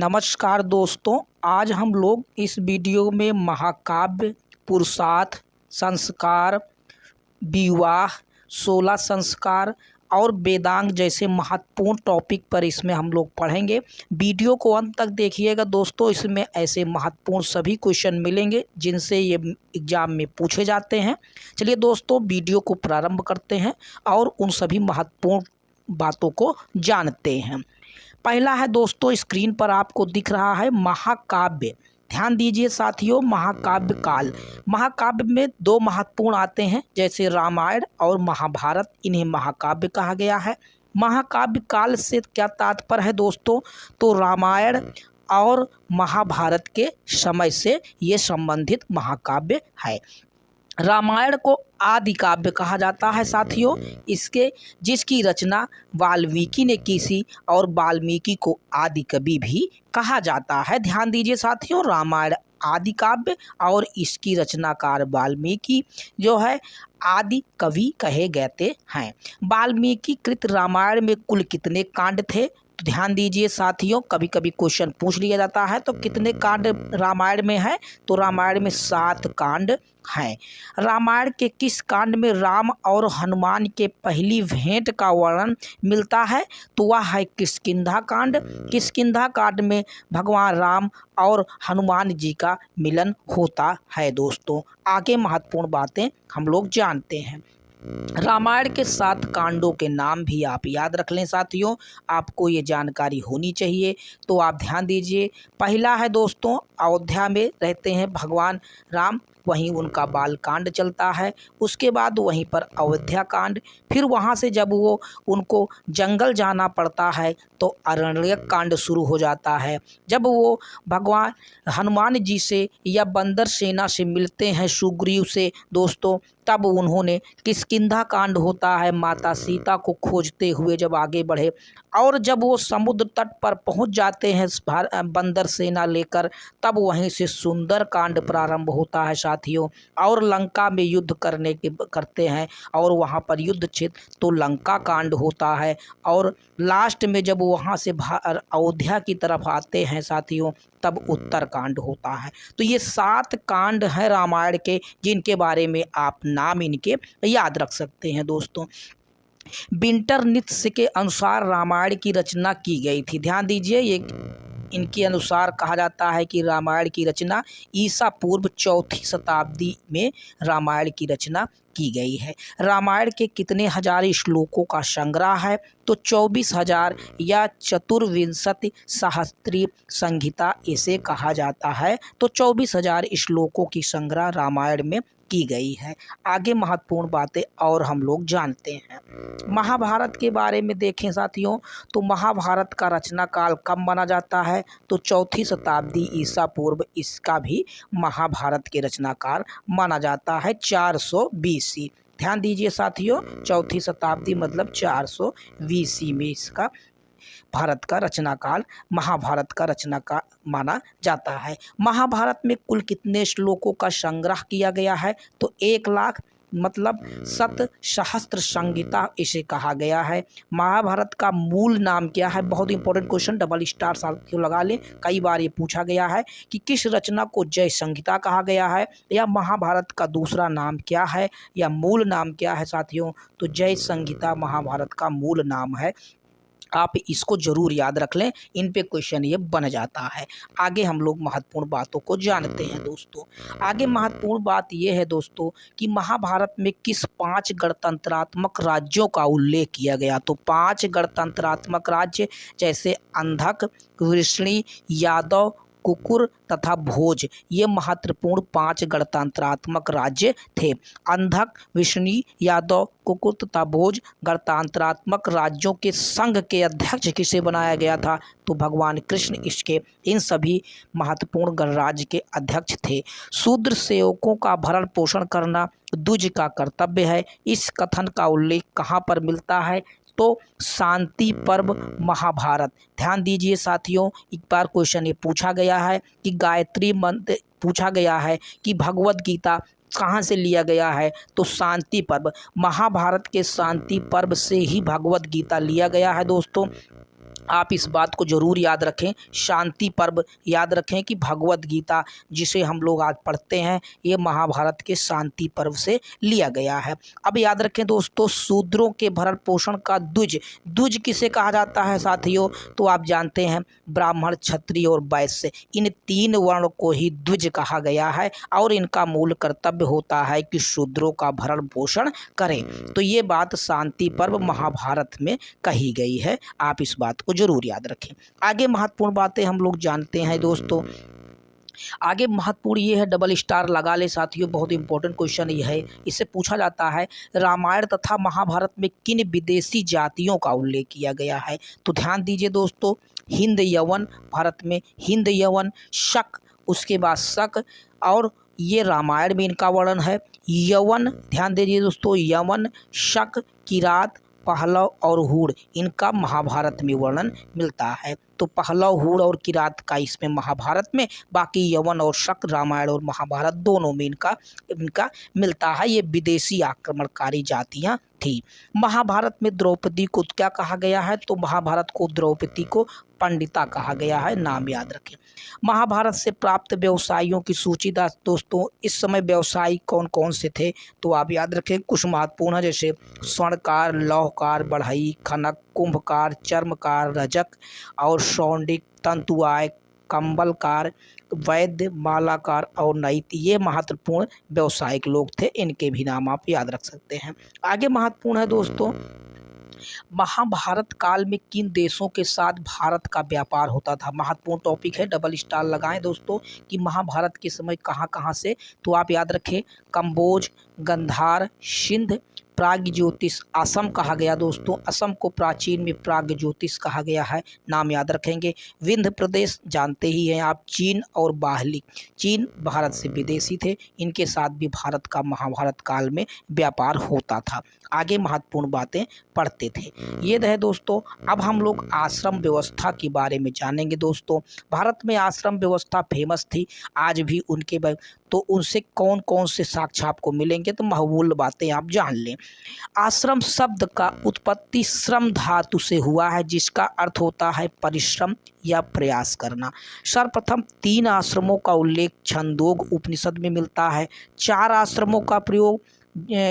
नमस्कार दोस्तों, आज हम लोग इस वीडियो में महाकाव्य, पुरुषार्थ, संस्कार, विवाह, 16 संस्कार और वेदांग जैसे महत्वपूर्ण टॉपिक पर इसमें हम लोग पढ़ेंगे। वीडियो को अंत तक देखिएगा दोस्तों, इसमें ऐसे महत्वपूर्ण सभी क्वेश्चन मिलेंगे जिनसे ये एग्ज़ाम में पूछे जाते हैं। चलिए दोस्तों, वीडियो को प्रारंभ करते हैं और उन सभी महत्वपूर्ण बातों को जानते हैं। पहला है दोस्तों, स्क्रीन पर आपको दिख रहा है महाकाव्य। ध्यान दीजिए साथियों, महाकाव्य काल। महाकाव्य में दो महत्वपूर्ण आते हैं, जैसे रामायण और महाभारत, इन्हें महाकाव्य कहा गया है। महाकाव्य काल से क्या तात्पर्य है दोस्तों? तो रामायण और महाभारत के समय से ये संबंधित महाकाव्य है। रामायण को आदि काव्य कहा जाता है साथियों, जिसकी रचना वाल्मीकि ने की थी और वाल्मीकि को आदि कवि भी कहा जाता है। ध्यान दीजिए साथियों, रामायण आदि काव्य और इसकी रचनाकार वाल्मीकि जो है आदि कवि कहे गए हैं। वाल्मीकि कृत रामायण में कुल कितने कांड थे? तो ध्यान दीजिए साथियों, कभी कभी क्वेश्चन पूछ लिया जाता है तो कितने कांड रामायण में है? तो रामायण में 7 कांड हैं। रामायण के किस कांड में राम और हनुमान के पहली भेंट का वर्णन मिलता है? तो वह है किष्किंधा कांड। किष्किंधा कांड में भगवान राम और हनुमान जी का मिलन होता है। दोस्तों, आगे महत्वपूर्ण बातें हम लोग जानते हैं। रामायण के 7 कांडों के नाम भी आप याद रख लें साथियों, आपको ये जानकारी होनी चाहिए। तो आप ध्यान दीजिए, पहला है दोस्तों, अयोध्या में रहते हैं भगवान राम, वहीं उनका बाल कांड चलता है। उसके बाद वहीं पर अयोध्या कांड, फिर वहाँ से जब वो उनको जंगल जाना पड़ता है तो अरण्यक कांड शुरू हो जाता है। जब वो भगवान हनुमान जी से या बंदर सेना से मिलते हैं सुग्रीव से दोस्तों, तब उन्होंने किष्किंधा कांड होता है, माता सीता को खोजते हुए जब आगे बढ़े। और जब वो समुद्र तट पर पहुंच जाते हैं बंदर सेना लेकर, तब वहीं से सुंदर कांड प्रारंभ होता है साथियों। और लंका में युद्ध करते हैं और वहां पर युद्ध क्षेत्र तो लंका कांड होता है। और लास्ट में जब वहां से अयोध्या की तरफ आते हैं साथियों, तब उत्तर कांड होता है। तो ये 7 कांड हैं रामायण के, जिनके बारे में आप नाम इनके याद रख सकते हैं दोस्तों। विंटरनित्ज के अनुसार रामायण की रचना की गई थी। ध्यान दीजिए, ये इनके अनुसार कहा जाता है कि रामायण की रचना ईसा पूर्व 4वीं शताब्दी में रामायण की रचना की गई है। रामायण के कितने हजार श्लोकों का संग्रह है? तो 24,000 या चतुर्विंशति सहस्त्री संहिता इसे कहा जाता है। तो 24,000 श्लोकों की संग्रह रामायण में की गई है। आगे महत्वपूर्ण बातें और हम लोग जानते हैं। महाभारत के बारे में देखें साथियों, तो महाभारत का रचना काल कब माना जाता है? तो 4वीं शताब्दी ईसा पूर्व इसका भी महाभारत के रचनाकार माना जाता है, 400 BC। ध्यान दीजिए साथियों, 4वीं शताब्दी मतलब 400 BC में इसका भारत का रचनाकाल महाभारत का रचनाकाल माना जाता है। महाभारत में कुल कितने श्लोकों का संग्रह किया गया है? तो 1 लाख मतलब 7 सहस्त्र संहिता इसे कहा गया है। महाभारत का मूल नाम क्या है? बहुत इंपॉर्टेंट क्वेश्चन, डबल स्टार साथियों लगा लें, कई बार ये पूछा गया है कि किस रचना को जय संहिता कहा गया है, या महाभारत का दूसरा नाम क्या है, या मूल नाम क्या है साथियों? तो जय संहिता महाभारत का मूल नाम है। आप इसको जरूर याद रख लें, इन पे क्वेश्चन ये बन जाता है। आगे हम लोग महत्वपूर्ण बातों को जानते हैं दोस्तों। आगे महत्वपूर्ण बात ये है दोस्तों कि महाभारत में किस 5 गणतंत्रात्मक राज्यों का उल्लेख किया गया? तो 5 गणतंत्रात्मक राज्य, जैसे अंधक, वृष्णि, यादव, कुकुर तथा भोज, ये महत्वपूर्ण 5 गणतंत्रात्मक राज्य थे। अंधक, वृष्णि, यादव, कुकुर तथा भोज गणतंत्रात्मक राज्यों के संघ के अध्यक्ष किसे बनाया गया था? तो भगवान कृष्ण इसके इन सभी महत्वपूर्ण गणराज्य के अध्यक्ष थे। शूद्र सेवकों का भरण पोषण करना द्विज का कर्तव्य है। इस कथन का उल्लेख कहाँ पर मिलता है? तो शांति पर्व महाभारत। ध्यान दीजिए साथियों, एक बार क्वेश्चन ये पूछा गया है कि गायत्री मंत्र पूछा गया है कि भगवत गीता कहाँ से लिया गया है? तो शांति पर्व, महाभारत के शांति पर्व से ही भगवत गीता लिया गया है दोस्तों। आप इस बात को ज़रूर याद रखें, शांति पर्व याद रखें कि भगवत गीता जिसे हम लोग आज पढ़ते हैं ये महाभारत के शांति पर्व से लिया गया है। अब याद रखें दोस्तों, शूद्रों के भरण पोषण का द्विज, द्विज किसे कहा जाता है साथियों? तो आप जानते हैं ब्राह्मण, क्षत्रिय और वैश्य, इन 3 वर्ण को ही द्विज कहा गया है और इनका मूल कर्तव्य होता है कि शूद्रों का भरण पोषण करें। तो ये बात शांति पर्व महाभारत में कही गई है, आप इस बात को जरूर याद रखें। आगे महत्वपूर्ण बातें हम लोग जानते हैं दोस्तों। आगे महत्वपूर्ण ये है, डबल स्टार लगा ले साथियों, बहुत इंपॉर्टेंट क्वेश्चन ये है। इससे पूछा जाता है रामायण तथा महाभारत में किन विदेशी जातियों का उल्लेख किया गया है? तो ध्यान दीजिए दोस्तों, हिंद यवन, भारत में हिंद यवन, शक, उसके बाद शक, और ये रामायण में इनका वर्णन है। यवन, ध्यान दीजिए दोस्तों, यवन, शक, किरात, पहलव और हूण, इनका महाभारत में वर्णन मिलता है। तो पहलव, हूण और किरात का इसमें महाभारत में, बाकी यवन और शक रामायण और महाभारत दोनों में इनका मिलता है। ये विदेशी आक्रमणकारी जातियां थी। महाभारत में द्रौपदी को क्या कहा गया है? तो महाभारत को द्रौपदी को पंडिता कहा गया है, नाम याद रखें। महाभारत से प्राप्त व्यवसायियों की सूची दोस्तों, इस समय व्यवसायी कौन कौन से थे? तो आप याद रखें, कुछ महत्वपूर्ण है, जैसे स्वर्णकार, लौहकार, बढ़ई, खनक, कुंभकार, चर्मकार, रजक और सौंडिक, तंतुआय, कंबलकार, वैद्य, मालाकार और नैति, ये महत्वपूर्ण व्यवसायिक लोग थे। इनके भी नाम आप याद रख सकते हैं। आगे महत्वपूर्ण है दोस्तों, महाभारत काल में किन देशों के साथ भारत का व्यापार होता था? महत्वपूर्ण टॉपिक है, डबल स्टार लगाएं दोस्तों कि महाभारत के समय कहाँ कहाँ से। तो आप याद रखें, कंबोज, गंधार, सिंध, प्राग्ज्योतिष, असम कहा गया दोस्तों, असम को प्राचीन में प्राग्ज्योतिष कहा गया है, नाम याद रखेंगे। विंध्य प्रदेश जानते ही हैं आप, चीन और बाहली, चीन भारत से विदेशी थे, इनके साथ भी भारत का महाभारत काल में व्यापार होता था। आगे महत्वपूर्ण बातें पढ़ते थे, ये रहे दोस्तों। अब हम लोग आश्रम व्यवस्था के बारे में जानेंगे दोस्तों। भारत में आश्रम व्यवस्था फेमस थी, आज भी उनके तो उनसे कौन कौन से साक्ष्य आपको मिलेंगे, तो महत्वपूर्ण बातें आप जान लें। आश्रम शब्द का उत्पत्ति श्रम धातु से हुआ है, जिसका अर्थ होता है परिश्रम या प्रयास करना। सर्वप्रथम 3 आश्रमों का उल्लेख छंदोग उपनिषद में मिलता है। 4 आश्रमों का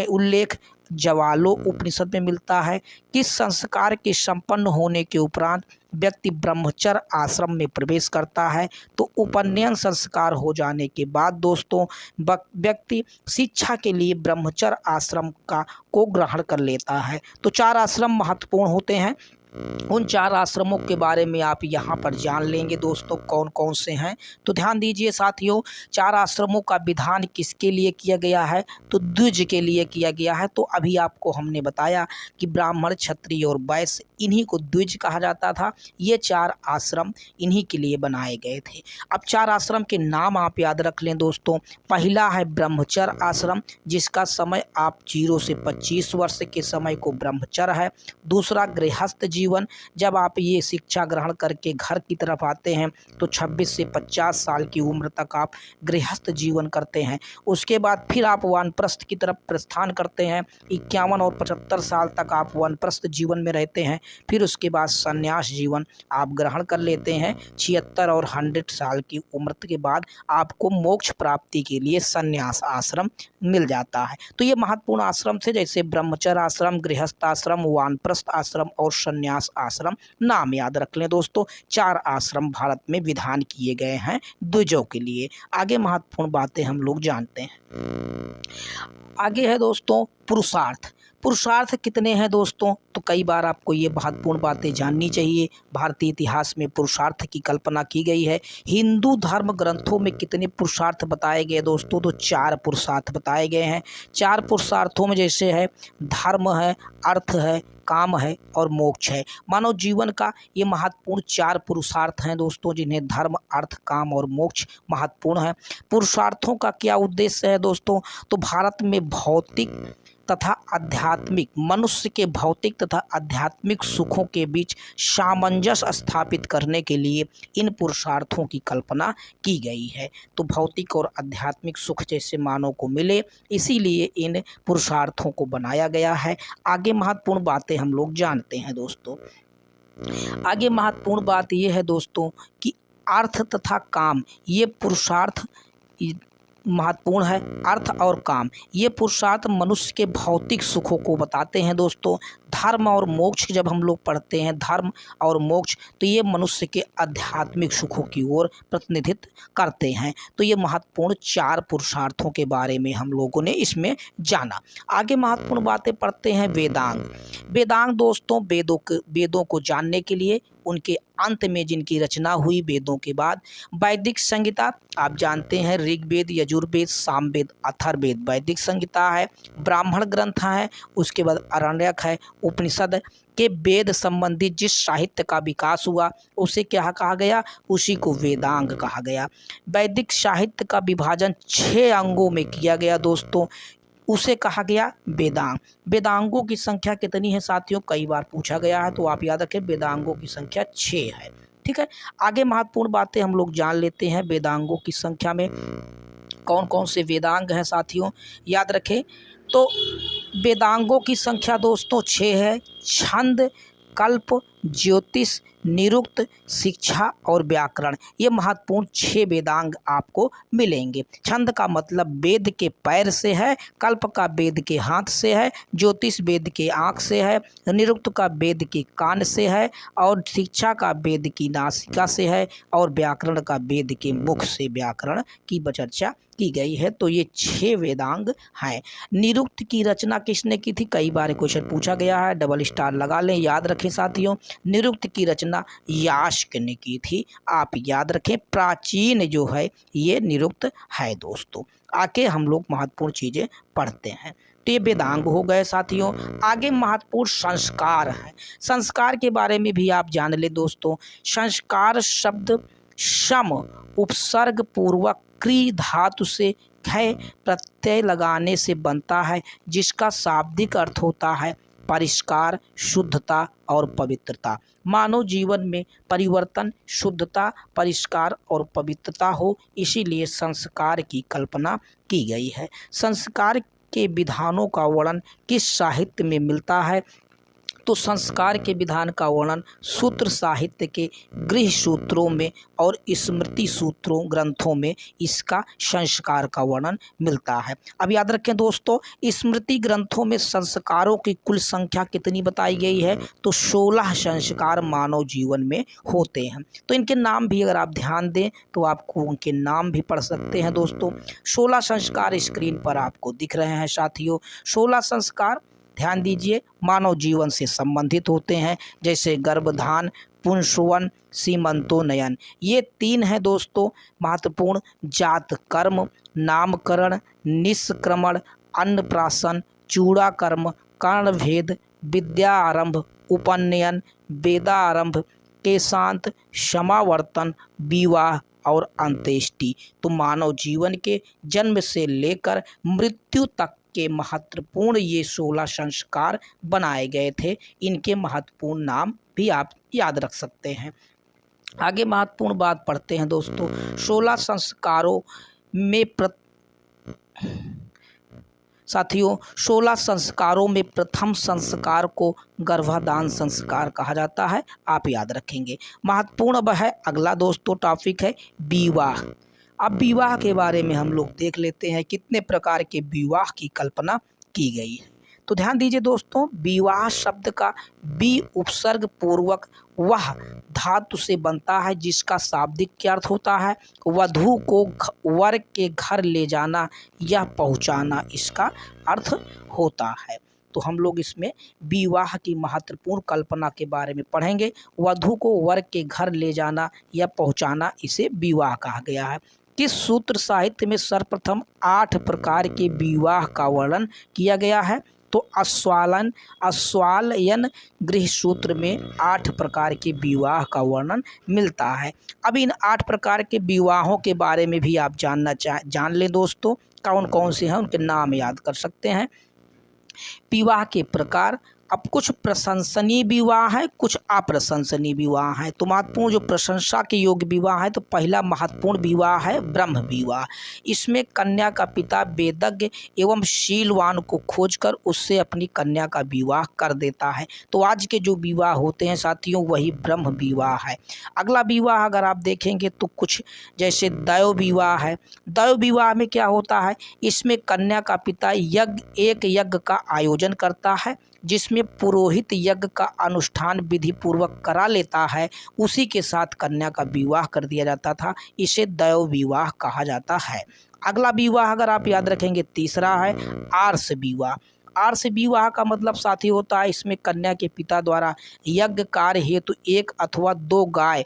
उल्लेख ज्वालो उपनिषद में मिलता है। किस संस्कार के संपन्न होने के उपरांत व्यक्ति ब्रह्मचर्य आश्रम में प्रवेश करता है? तो उपनयन संस्कार हो जाने के बाद दोस्तों व्यक्ति शिक्षा के लिए ब्रह्मचर्य आश्रम को ग्रहण कर लेता है। तो 4 आश्रम महत्वपूर्ण होते हैं, उन 4 आश्रमों के बारे में आप यहाँ पर जान लेंगे दोस्तों, कौन कौन से हैं। तो ध्यान दीजिए साथियों, 4 आश्रमों का विधान किसके लिए किया गया है? तो द्विज के लिए किया गया है। तो अभी आपको हमने बताया कि ब्राह्मण, क्षत्रिय और वैश्य, इन्हीं को द्विज कहा जाता था। ये 4 आश्रम इन्हीं के लिए बनाए गए थे। अब 4 आश्रम के नाम आप याद रख लें दोस्तों। पहला है ब्रह्मचर्य आश्रम, जिसका समय आप 0 से 25 वर्ष के समय को ब्रह्मचर्य है। दूसरा गृहस्थ जीवन, जब आप ये शिक्षा ग्रहण करके घर की तरफ आते हैं तो 26 से 50 साल की उम्र तक आप गृहस्थ जीवन करते हैं। उसके बाद फिर आप वानप्रस्थ की तरफ प्रस्थान करते हैं। 51 और 75 साल तक आप वानप्रस्थ जीवन में रहते हैं। फिर उसके बाद संन्यास जीवन आप ग्रहण कर लेते हैं। 76 और 100 साल की उम्र के बाद आपको मोक्ष प्राप्ति के लिए संन्यास आश्रम मिल जाता है। तो ये महत्वपूर्ण आश्रम थे, जैसे ब्रह्मचर्य आश्रम, गृहस्थ आश्रम, वानप्रस्थ आश्रम और संन्यास आश्रम, नाम याद रख लें दोस्तों। 4 आश्रम भारत में विधान किए गए हैं द्विजों के लिए। आगे महत्वपूर्ण बातें हम लोग जानते हैं। आगे है दोस्तों पुरुषार्थ। पुरुषार्थ कितने हैं दोस्तों? तो कई बार आपको ये महत्वपूर्ण बातें जाननी चाहिए। भारतीय इतिहास में पुरुषार्थ की कल्पना की गई है। हिंदू धर्म ग्रंथों में कितने पुरुषार्थ बताए गए दोस्तों? तो 4 पुरुषार्थ बताए गए हैं। 4 पुरुषार्थों में जैसे है धर्म है, अर्थ है, काम है और मोक्ष है। मानव जीवन का ये महत्वपूर्ण 4 पुरुषार्थ हैं दोस्तों, जिन्हें धर्म, अर्थ, काम और मोक्ष महत्वपूर्ण है। पुरुषार्थों का क्या उद्देश्य है दोस्तों? तो भारत में भौतिक तथा आध्यात्मिक, मनुष्य के भौतिक तथा आध्यात्मिक सुखों के बीच सामंजस्य स्थापित करने के लिए इन पुरुषार्थों की कल्पना की गई है। तो भौतिक और आध्यात्मिक सुख जैसे मानव को मिले, इसीलिए इन पुरुषार्थों को बनाया गया है। आगे महत्वपूर्ण बातें हम लोग जानते हैं दोस्तों। आगे महत्वपूर्ण बात यह है दोस्तों कि अर्थ तथा काम ये पुरुषार्थ महत्वपूर्ण है। अर्थ और काम ये पुरुषार्थ मनुष्य के भौतिक सुखों को बताते हैं दोस्तों। धर्म और मोक्ष जब हम लोग पढ़ते हैं, धर्म और मोक्ष, तो ये मनुष्य के आध्यात्मिक सुखों की ओर प्रतिनिधित्व करते हैं। तो ये महत्वपूर्ण 4 पुरुषार्थों के बारे में हम लोगों ने इसमें जाना। आगे महत्वपूर्ण बातें पढ़ते हैं वेदांग। वेदांग दोस्तों वेदों को जानने के लिए उनके अंत में जिनकी रचना हुई वेदों के बाद, वैदिक संहिता आप जानते हैं, ऋग्वेद, यजुर्वेद, सामवेद, अथर्ववेद वैदिक संहिता है। ब्राह्मण ग्रंथ है, उसके बाद आरण्यक है। उपनिषद के वेद संबंधी जिस साहित्य का विकास हुआ उसे क्या कहा गया, उसी को वेदांग कहा गया। वैदिक साहित्य का विभाजन 6 अंगों में किया गया दोस्तों, उसे कहा गया वेदांग। वेदांगों की संख्या कितनी है साथियों, कई बार पूछा गया है, तो आप याद रखें वेदांगों की संख्या 6 है। ठीक है, आगे महत्वपूर्ण बातें हम लोग जान लेते हैं। वेदांगों की संख्या में कौन कौन से वेदांग हैं साथियों, याद रखें। तो वेदांगों की संख्या दोस्तों 6 है। छंद, कल्प, ज्योतिष, निरुक्त, शिक्षा और व्याकरण, ये महत्वपूर्ण 6 वेदांग आपको मिलेंगे। छंद का मतलब वेद के पैर से है, कल्प का वेद के हाथ से है, ज्योतिष वेद के आँख से है, निरुक्त का वेद के कान से है, और शिक्षा का वेद की नासिका से है, और व्याकरण का वेद के मुख से व्याकरण की चर्चा की गई है। तो ये 6 वेदांग हैं। निरुक्त की रचना किसने की थी, कई बार क्वेश्चन पूछा गया है, डबल स्टार लगा लें, याद रखें साथियों। निरुक्त की रचना यास्क ने की थी, आप याद रखें। प्राचीन जो है ये निरुक्त है दोस्तों। आके हम लोग महत्वपूर्ण चीज़ें पढ़ते हैं। तो ये वेदांग हो गए साथियों। आगे महत्वपूर्ण संस्कार है। संस्कार के बारे में भी आप जान ले दोस्तों। संस्कार शब्द सम उपसर्ग पूर्वक क्री धातु से खय प्रत्यय लगाने से बनता है, जिसका शाब्दिक अर्थ होता है परिष्कार, शुद्धता और पवित्रता। मानव जीवन में परिवर्तन, शुद्धता, परिष्कार और पवित्रता हो, इसीलिए संस्कार की कल्पना की गई है। संस्कार के विधानों का वर्णन किस साहित्य में मिलता है, तो संस्कार के विधान का वर्णन सूत्र साहित्य के गृह सूत्रों में और स्मृति सूत्रों ग्रंथों में इसका संस्कार का वर्णन मिलता है। अब याद रखें दोस्तों, स्मृति ग्रंथों में संस्कारों की कुल संख्या कितनी बताई गई है, तो 16 संस्कार मानव जीवन में होते हैं। तो इनके नाम भी अगर आप ध्यान दें तो आपको उनके नाम भी पढ़ सकते हैं दोस्तों। 16 संस्कार स्क्रीन पर आपको दिख रहे हैं साथियों। 16 संस्कार ध्यान दीजिए मानव जीवन से संबंधित होते हैं, जैसे गर्भधान, पुंसवन, सीमंतोन्नयन, ये 3 हैं दोस्तों महत्वपूर्ण। जात कर्म, नामकरण, निष्क्रमण, अन्नप्राशन, चूड़ाकर्म, कर्णभेद, विद्या आरंभ, उपनयन, वेदारंभ, केशांत, समावर्तन, विवाह और अंत्येष्टि। तो मानव जीवन के जन्म से लेकर मृत्यु तक के महत्वपूर्ण ये 16 संस्कार बनाए गए थे। इनके महत्वपूर्ण नाम भी आप याद रख सकते हैं। आगे महत्वपूर्ण बात पढ़ते हैं दोस्तों। 16 संस्कारों में साथियों 16 संस्कारों में प्रथम संस्कार को गर्भाधान संस्कार कहा जाता है, आप याद रखेंगे। महत्वपूर्ण अब है अगला दोस्तों टॉपिक है विवाह। अब विवाह के बारे में हम लोग देख लेते हैं कितने प्रकार के विवाह की कल्पना की गई है। तो ध्यान दीजिए दोस्तों, विवाह शब्द का बी उपसर्ग पूर्वक वह धातु से बनता है, जिसका शाब्दिक क्या अर्थ होता है, वधू को वर के घर ले जाना या पहुंचाना, इसका अर्थ होता है। तो हम लोग इसमें विवाह की महत्वपूर्ण कल्पना के बारे में पढ़ेंगे। वधू को वर के घर ले जाना या पहुंचाना, इसे विवाह कहा गया है। किस सूत्र साहित्य में सर्वप्रथम 8 प्रकार के विवाह का वर्णन किया गया है, तो अस्वालयन गृह सूत्र में 8 प्रकार के विवाह का वर्णन मिलता है। अब इन 8 प्रकार के विवाहों के बारे में भी आप जान लें दोस्तों, कौन कौन से हैं उनके नाम याद कर सकते हैं। विवाह के प्रकार अब कुछ प्रशंसनीय विवाह है, कुछ अप्रशंसनीय विवाह है। तो महत्वपूर्ण जो प्रशंसा के योग्य विवाह है, तो पहला महत्वपूर्ण विवाह है ब्रह्म विवाह। इसमें कन्या का पिता वेदज्ञ एवं शीलवान को खोजकर उससे अपनी कन्या का विवाह कर देता है। तो आज के जो विवाह होते हैं साथियों, वही ब्रह्म विवाह है। अगला विवाह अगर आप देखेंगे तो कुछ जैसे दैव विवाह है। दैव विवाह में क्या होता है, इसमें कन्या का पिता एक यज्ञ का आयोजन करता है, जिसमें पुरोहित यज्ञ का अनुष्ठान विधि पूर्वक करा लेता है, उसी के साथ कन्या का विवाह कर दिया जाता था। इसे दैव विवाह कहा जाता है। अगला विवाह अगर आप याद रखेंगे, तीसरा है आर्ष विवाह। आर्ष विवाह का मतलब साथी होता है, इसमें कन्या के पिता द्वारा यज्ञ कार्य हेतु एक अथवा दो गाय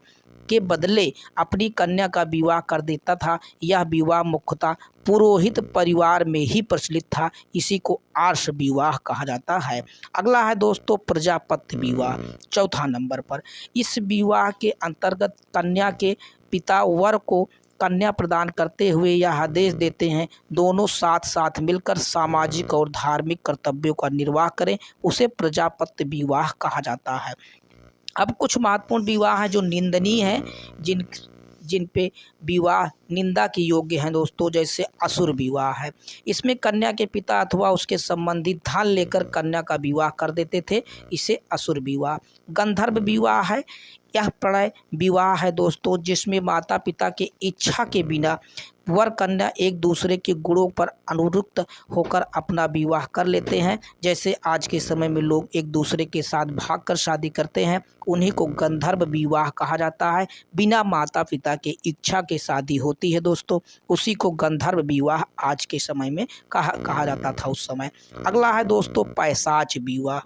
के बदले अपनी कन्या का विवाह कर देता था। यह विवाह मुख्यतः पुरोहित परिवार में ही प्रचलित था, इसी को आर्ष विवाह कहा जाता है। अगला है दोस्तों प्रजापत्य विवाह, चौथा नंबर पर। इस विवाह के अंतर्गत कन्या के पिता वर को कन्या प्रदान करते हुए यह आदेश देते हैं, दोनों साथ साथ मिलकर सामाजिक और धार्मिक कर्तव्यों का निर्वाह करें, उसे प्रजापत्य विवाह कहा जाता है। अब कुछ महत्वपूर्ण विवाह हैं जो निंदनीय हैं, जिन पे विवाह निंदा के योग्य हैं दोस्तों, जैसे असुर विवाह है। इसमें कन्या के पिता अथवा उसके संबंधी धन लेकर कन्या का विवाह कर देते थे, इसे असुर विवाह। गंधर्व विवाह है, यह प्रणय विवाह है दोस्तों, जिसमें माता पिता के इच्छा के बिना वर कन्या एक दूसरे के गुणों पर अनुरक्त होकर अपना विवाह कर लेते हैं। जैसे आज के समय में लोग एक दूसरे के साथ भागकर शादी करते हैं, उन्हीं को गंधर्व विवाह कहा जाता है। बिना माता पिता के इच्छा के शादी होती है दोस्तों, उसी को गंधर्व विवाह आज के समय में कहा जाता था उस समय। अगला है दोस्तों पैशाच विवाह।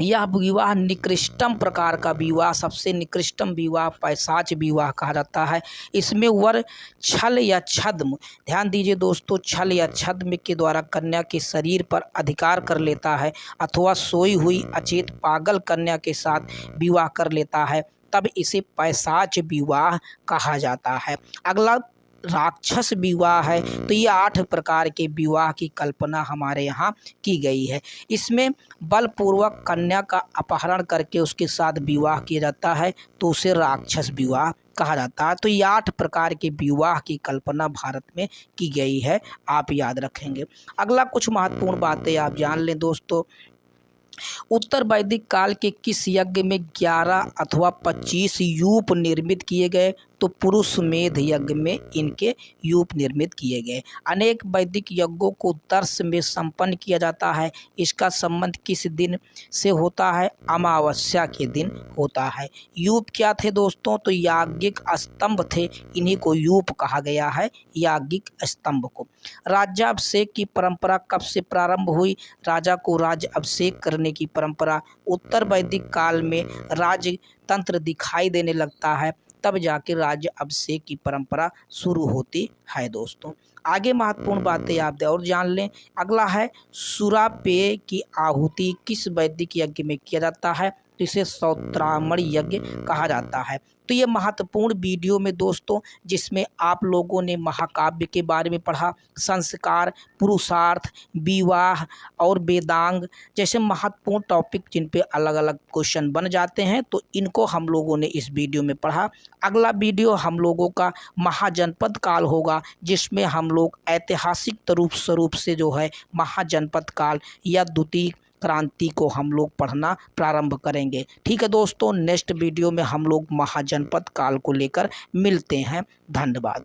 यह विवाह निकृष्टम प्रकार का विवाह, सबसे निकृष्टम विवाह पैशाच विवाह कहा जाता है। इसमें वर छल या छद्म, ध्यान दीजिए दोस्तों, छल या छद्म के द्वारा कन्या के शरीर पर अधिकार कर लेता है अथवा सोई हुई अचेत पागल कन्या के साथ विवाह कर लेता है, तब इसे पैशाच विवाह कहा जाता है। अगला राक्षस विवाह है। तो ये 8 प्रकार के विवाह की कल्पना हमारे यहाँ की गई है। इसमें बलपूर्वक कन्या का अपहरण करके उसके साथ विवाह किया जाता है, तो उसे राक्षस विवाह कहा जाता है। तो ये 8 प्रकार के विवाह की कल्पना भारत में की गई है, आप याद रखेंगे। अगला कुछ महत्वपूर्ण बातें आप जान लें दोस्तों। उत्तर वैदिक काल के किस यज्ञ में 11 अथवा 25 यूप निर्मित किए गए, तो पुरुष मेध यज्ञ में इनके यूप निर्मित किए गए। अनेक वैदिक यज्ञों को दर्श में संपन्न किया जाता है। इसका संबंध किस दिन से होता है, अमावस्या के दिन होता है। यूप क्या थे दोस्तों, तो याज्ञिक स्तंभ थे, इन्हीं को यूप कहा गया है, याज्ञिक स्तंभ को। राज्याभिषेक की परंपरा कब से प्रारंभ हुई, राजा को राज्य अभिषेक करने की परंपरा उत्तर वैदिक काल में राजतंत्र दिखाई देने लगता है, तब जाके राज्य अभिषेक की परंपरा शुरू होती है दोस्तों। आगे महत्वपूर्ण बातें आप और जान लें। अगला है सुरापेय की आहुति किस वैदिक यज्ञ में किया जाता है, तो इसे सौत्रामण यज्ञ कहा जाता है। तो ये महत्वपूर्ण वीडियो में दोस्तों, जिसमें आप लोगों ने महाकाव्य के बारे में पढ़ा, संस्कार, पुरुषार्थ, विवाह और वेदांग जैसे महत्वपूर्ण टॉपिक जिन पे अलग अलग क्वेश्चन बन जाते हैं, तो इनको हम लोगों ने इस वीडियो में पढ़ा। अगला वीडियो हम लोगों का महाजनपद काल होगा, जिसमें हम लोग ऐतिहासिक स्वरूप से जो है महाजनपद काल या द्वितीय क्रांति को हम लोग पढ़ना प्रारंभ करेंगे। ठीक है दोस्तों, नेक्स्ट वीडियो में हम लोग महाजनपद काल को लेकर मिलते हैं। धन्यवाद।